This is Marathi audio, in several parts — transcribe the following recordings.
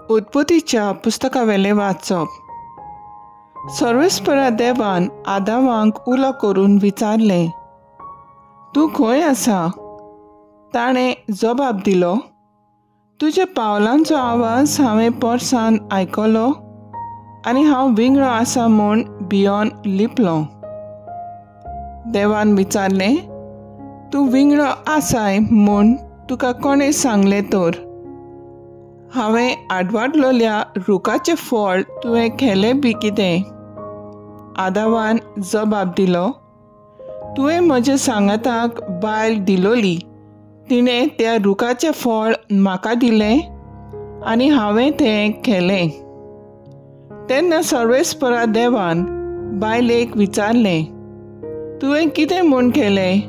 उत्पत्तीच्या पुस्तकावेले वाचप. सर्वेस्परा देवान आदामाक उलो करून विचारले, तूं खंय आसा? ताणें जबाब दिलो, तुज्या पावलांचो आवाज हांवें परसान आयकलो आनी हांव विंगडो आसा म्हूण भियोन लिपलो. देवान विचारलें, तूं विंगडो आसाय म्हूण तुका कोणें सांगलें तर? हांवें आडवाडलोल्या रुखाचें फळ तुवें खेलें बी कितें? आदामान जबाब दिलो, तुवें म्हज्या सांगाताक बायल दिलोली. तिणें त्या रुखाचें फळ म्हाका दिलें आनी हांवें तें खेलें. तेन्ना सर्वेस्परा देवान बायलेक विचारलें, तुवें कितें म्हूण केलें?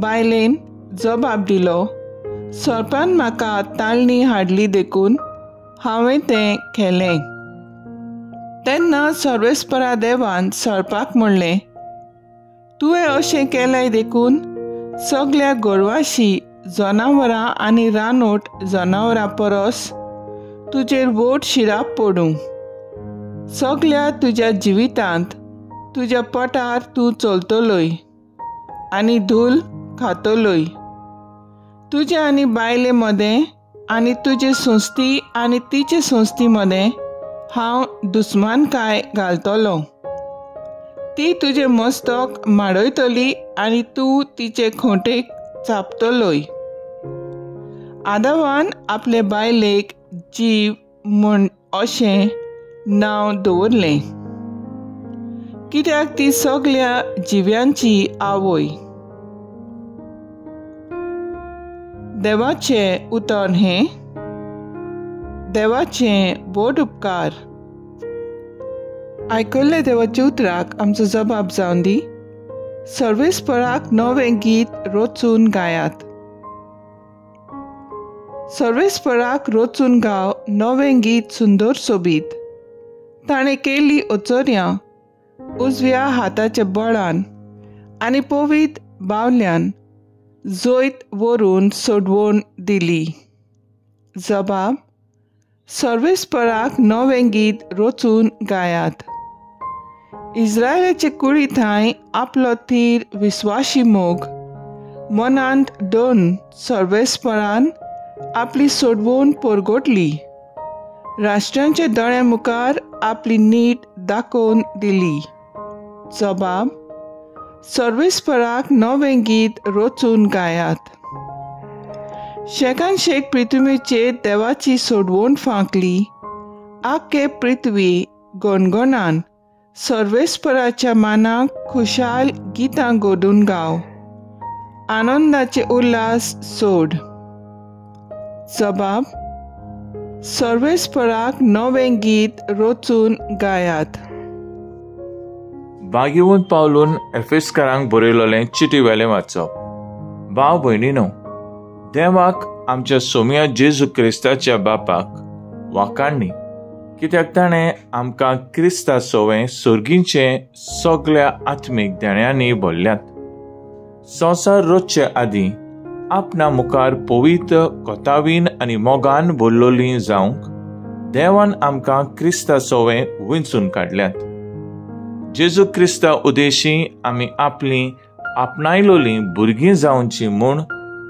बायलेन जबाब दिलो, सर्पान म्हाका ताळणी हाडली देखून हांवें तें खेलें. तेन्ना सर्वेस्परा देवान सर्पाक म्हणलें, तुवें अशें केलें देखून सगळ्या गोरवाशी जनावरां आनी रानवट जनावरां परस तुजेर वोट शिराप पडूं. सगळ्या तुज्या जिवितांत तुज्या पोटार तूं चलतलोय आनी धूल खातलोय. तुज्या आनी बायले मदें आनी तुजे संस्ती आनी तिचे संस्ती मदें हांव दुस्मानकाय घालतलो. ती तुजें मस्तक माडयतली आनी तूं तिचे खोंटेक चापतलोय. आदामान आपले बायलेक जीव म्हूण अशें नांव दवरलें, कित्याक ती सगळ्या जिव्यांची आवय. देवाचें उतर हें. देवाचें व्हड उपकार. आयकल्ल्या देवाच्या उतराक आमचो जबाब जावन दी. सर्वेस्पराक नवें गीत रचून गायात. सर्वेस्पराक रचून गाव नवें गीत सुंदर सोबीत. ताणें केली ओचोऱ्यां उजव्या हाताच्या बळान आनी पवीत बावल्यान जोयत व्हरून सोडवून दिली. जबाब. सर्वेस्पराक नवें गीत रचून गायात. इस्रायलाचे कुळीथांय आपलो थीर विस्वाशी मोग मनांत दोन सर्वेस्परान आपली सोडवून परगोटली. राष्ट्रांच्या दोळ्यां मुखार आपली नीट दाखोवन दिली. जबाब. सर्वेस्पराक नवें गीत रचून गायात. शेकान शेक पृथ्वीचेर देवाची सोडवण फांकली. आख्खे पृथ्वी गोणगोणान सर्वेस्पराच्या मानाक खुशाल गितां गोडून गाव. आनंदाचे उल्हास सोड. जबाब. सर्वेस्पराक नवें गीत रचून गायात. बागेवून पावलून एफेसकारांक बरयलोलें चिटीवेलें वाचप. भाव भयणीनो, देवाक आमच्या सोम्या जेजू क्रिस्ताच्या बापाक वाखाणणी, कित्याक ताणें आमकां क्रिस्ता सोवें सर्गीचें सगळ्या आत्मीक देण्यांनी भरल्यात. संवसार रचचे आदीं आपणा मुखार पवित्र कोतावीन आनी मोगान भरलोलीं जावंक देवान आमकां क्रिस्ता सोवें विंचून काडल्यात. जेजू क्रिस्ता उदेशी आमी आपलीं आपणायलोलीं भुरगीं जावची म्हूण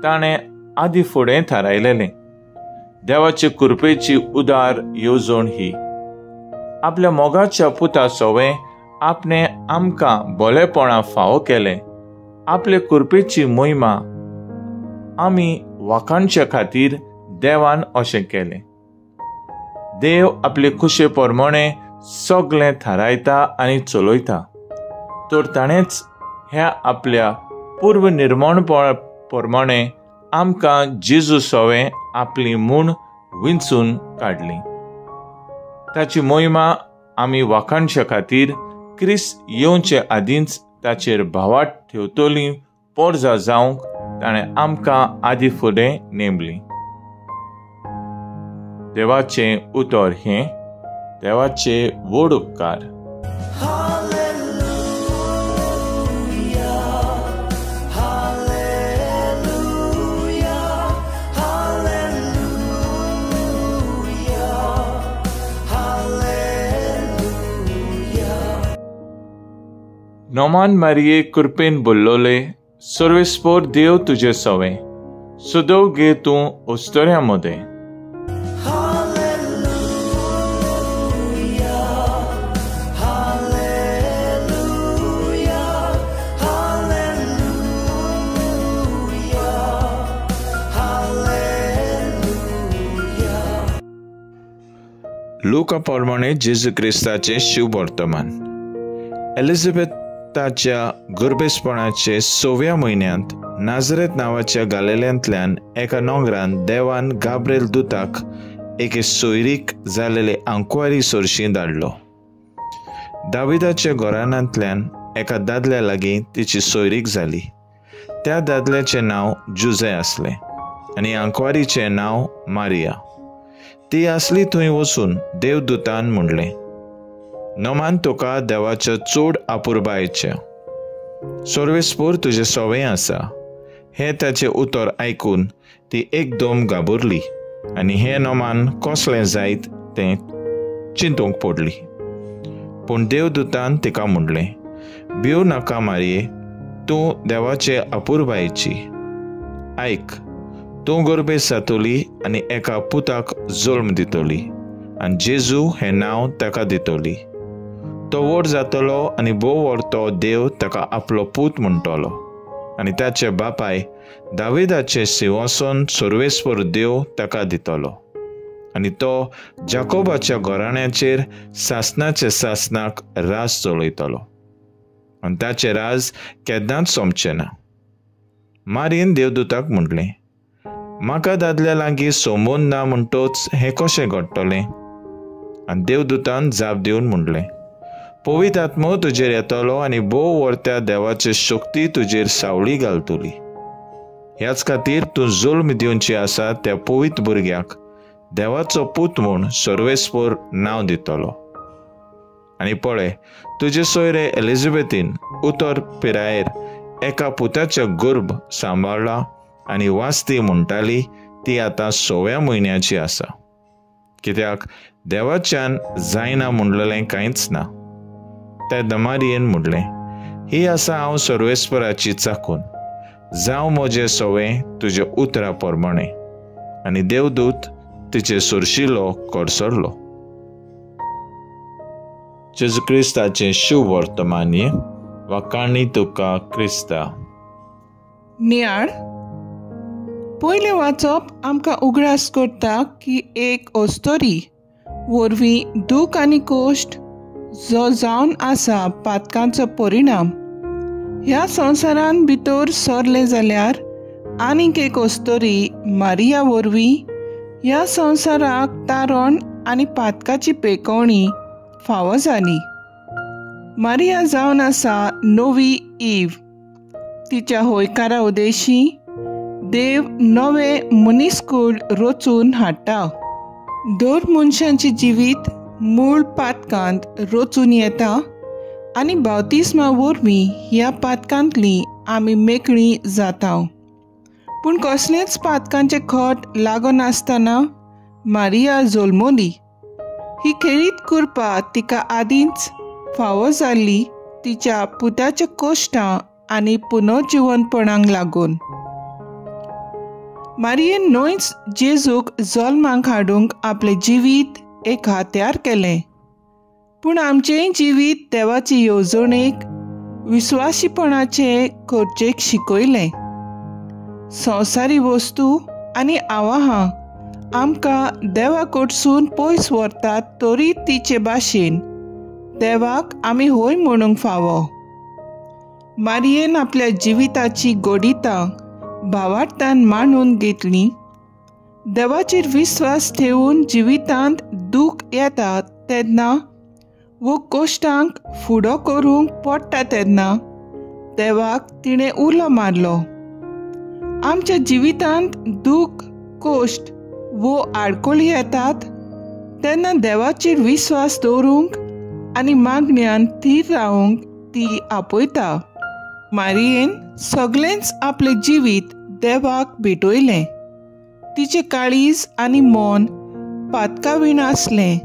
ताणें आदीं फुडें थारायलेलें. देवाचे कृपेची उदार येवजण ही. आपल्या मोगाच्या पुता सोवें आपणें आमकां बोलेपणां फावो केलें. आपले कृपेची मोहिमा आमी वाखाणचे खातीर देवान अशें केलें. देव आपले खुशे प्रमाणे सगळें थारायता आनी चलयता. तर ताणेंच ह्या आपल्या पूर्व निर्माणपणा प्रमाणे आमकां जेजू सोवें आपली म्हूण विंचून काडली. ताची मोहिमा आमी वाखाणचे खातीर क्रिस्त येवचे आदींच ताचेर भावाट ठेवतलीं पोरजां जावंक ताणें आमकां आदीं फुडें नेमलीं. देवाचें उतर हें. देवाचे व्हड उपकार. नोमान मारिये कृपेन बुल्लोले सर्वेस्पोर देव तुझे सवे सुदव गे तूं उस्तोऱ्यामध्ये. लुका प्रमाणे जेजू क्रिस्ताचे शुभ वर्तमान. एलिझाबेथाच्या गर्भेसपणाचे 6व्या म्हयन्यांत नाझरेत नांवाच्या गालिल्यांतल्यान एका नोंगरान देवान गाब्रिएल दुताक एके सोयरीक जालेले आंकवारी सोरशीं धाडलो. दाविदाच्या घराण्यांतल्यान एका दादल्या लागीं तिची सोयरीक जाली. त्या दादल्याचें नांव जुजे आसलें आनी आंकवारीचें नांव मारिया. ती आसली थंय वचून देवदूतान म्हणलें, नोमान तुका देवाच्या चड आपुरबायेचें सर्वेस्पोर तुजें सवें आसा. हें ताचें उतर आयकून ती एकदम घाबरली आनी हें नोमान कसलें जायत तें चिंतूंक पडली. पूण देवदूतान तिका म्हणलें, भिवू नाका मारये, तूं देवाचे आपुरबायेची. आयक, तूं गर्भेस जातली आनी एका पुताक जल्म दितली आनी जेजू हें नांव ताका दितली. तो व्हड जातलो आनी भोव व्हडतो देव ताका आपलो पूत म्हणटलो आनी ताचे बापाय दाविदाचें सिंहासन सर्वेस्पर देव ताका दितलो आनी तो जाकोबाच्या घराण्याचेर सासणाचे सासणाक राज चलयतलो आनी ताचें राज केन्नाच सोंपचें ना. मारीन देवदूताक म्हणलें, म्हाका दादल्या लागीं सोमोन ना म्हणटोच हें कशें घडटलें? आनी देवदूतान जाप दिवन म्हणलें, पवित्र आत्मो तुजेर येतलो आनी भोव व्हडत्या देवाची शक्ती तुजेर सावळी घालतली. ह्याच खातीर तूं जल्म दिवची आसा त्या पवित्र भुरग्याक देवाचो पूत म्हूण सर्वेस्पोर नांव दितलो. आनी पळय, तुजे सोयरे एलिझाबेथीन उतर पिरायेर एका पुताचे गर्भ सांबाळ्ळा आनी वाचती म्हणटाली ती आतां 6व्या म्हयन्याची आसा, कित्याक देवाच्यान जायना म्हणलेलें कांयच ना. त्या मारयेन म्हणलें, ही आसा हांव सर्वेस्पराची चाकून, जावं म्हजें सवें तुजे उतरा प्रमाणें. आनी देवदूत तिचे सुरशिलो कडसरलो. जेजू क्रिस्ताचें शुभ वर्तमान्य वा काणी तुका क्रिस्ता. नियाळ पयलें वाचप आमकां उगडास करता की एक ओस्तोरी वरवीं दूख आनी कोश्ट जो जावन आसा पातकांचो परिणाम ह्या संवसारान भितर सरले जाल्यार आनीक एक ओस्तोरी मारिया वरवीं ह्या संवसाराक तारण आनी पातकाची पेकवणी फावो जाली. मारिया जावन आसा नवी ईव. तिच्या होयकारा उदेशी देव नवे मनीसकूळ रचून हाडटा. दर मनशांची जिवीत मूळ पातकांत रचून येता आनी बावतिस्मा वरवीं ह्या पातकांतली आमी मेकळीं जाता. पूण कसलेंच पातकांचे खट लागनासतना मारिया जल्मली. ही खेरीत करपा तिका आदींच फावो जाल्ली तिच्या पुताच्या कोश्टां आनी पुनर्जिवनपणाक लागून. मारियेन न्हयच जेजूक जल्माक हाडूंक आपलें जिवीत एक हात्यार केलें, पूण आमचेंय जिवीत देवाचे येवजणेक विस्वासीपणाचें करचेक शिकयलें. संवसारी वस्तू आनी आवाहां आमकां देवा कडसून पयस व्हरतात, तरी तिचे भाशेन देवाक आमी होय म्हणूंक फावो. मारियेन आपल्या जिविताची गोडिता भावार्थान मांडून घेतली. देवाचेर विस्वास ठेवून जिवितांत दूख येता तेन्ना वो कोश्टांक फुडो करूंक पडटा तेन्ना देवाक तिणें उलो मारलो. आमच्या जिवितांत दूख कोश्ट वो आडकोळी येतात तेन्ना देवाचेर विस्वास दवरूंक आनी मागण्यांत थीर रावूंक ती आपयता. मारियेन सगळेंच आपलें जिवीत देवाक भेटयलें. तिचें काळीज आनी मन पातका विण आसलें.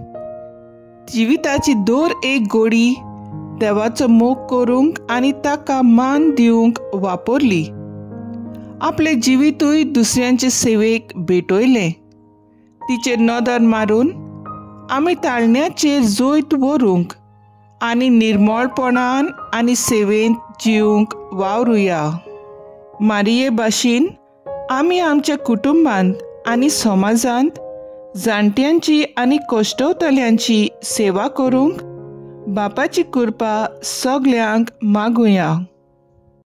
जिविताची दर एक गोडी देवाचो मोग करूंक आनी ताका मान दिवंक वापरली. आपले जिवितूय दुसऱ्यांचे सेवेक भेटयलें. तिचेर नदर मारून आमी ताळण्याचेर जोयत व्हरूंक आनी निर्मळपणान आनी सेवेंत जिवंक वावरुया. मारिये भाशेन आमी आमच्या कुटुंबांत आनी समाजांत जाणट्यांची आनी कश्टवतल्यांची सेवा करूंक बापाची कृपा सगल्यांक मागुया.